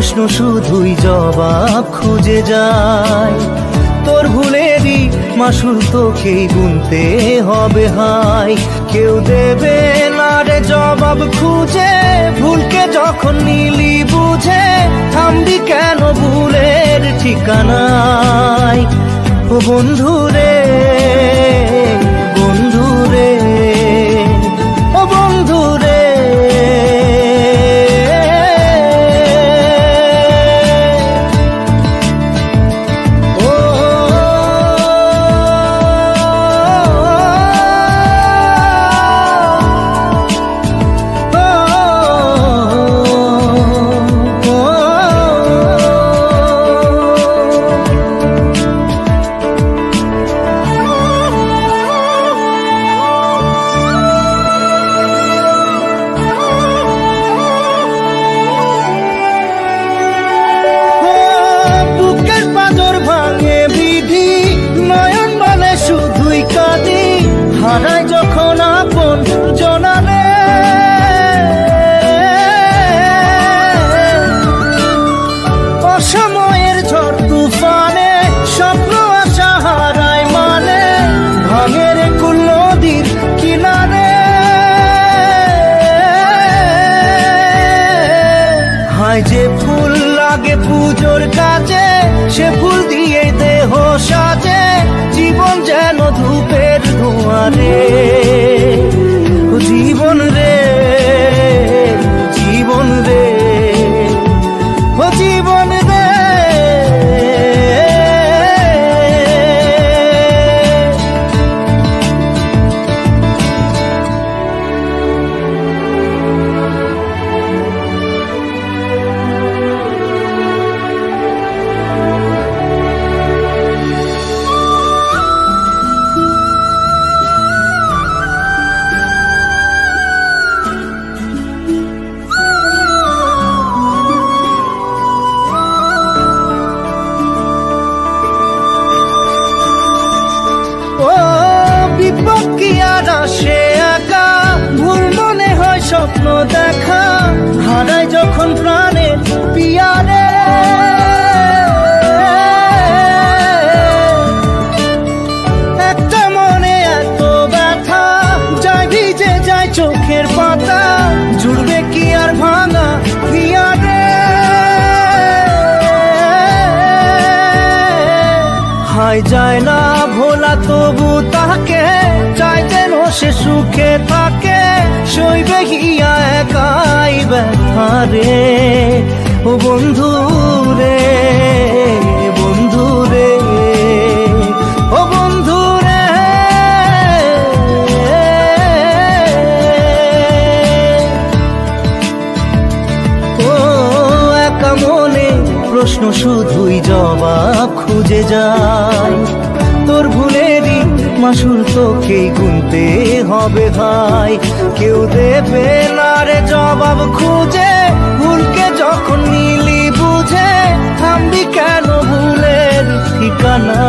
প্রশ্ন শুধুই জবাব খুঁজে যায়। তোর ভুলেরই মাসুল তোকেই গুনতে হবে হাই। কেউ দেবে না রে জবাব খুঁজে, ভুলকে যখন নিলি বুঝে থামবি কেন ভুলের ঠিকানায়। ও বন্ধু রে, বন্ধু রে, ও বন্ধু রে। হারায় যখন আপন জনারে, অসময়ের ঝড় তুফানে স্বপ্ন আশা হারায় মানে, ভাঙের কুল নদীর কিনারে। হায় যে ফুল লাগে পুজোর কাজে, সে ফুল দিয়ে দেহ সাজে, জীবন যেন ধূপের ধোঁয়ারে। জীবন রে, জীবন রে, ও জীবন রে। স্বপ্ন দেখা হারায় যখন প্রাণের পিয়ারে, একটা মনে এত ব্যথা যায় ভিজে যায় চোখের পাতা, জুড়বে কি আর ভাঙা পিয়ারে। হায় যায় না ভোলা তবু তাকে চাই যেন সে সুখে থাকে, সইবে হিয়া একাই ব্যথা রে। ও বন্ধু রে, বন্ধু রে, ও বন্ধু রে। ও একা মনে প্রশ্ন শুধুই জবাব খুঁজে যায়। তোর ভুলেরই মাসুল তোকেই গুনতে হবে ভাই। কেউ দেবে না রে জবাব খুঁজে, ভুলকে যখন নিলি বুঝে থামবি কেন ভুলের ঠিকানা।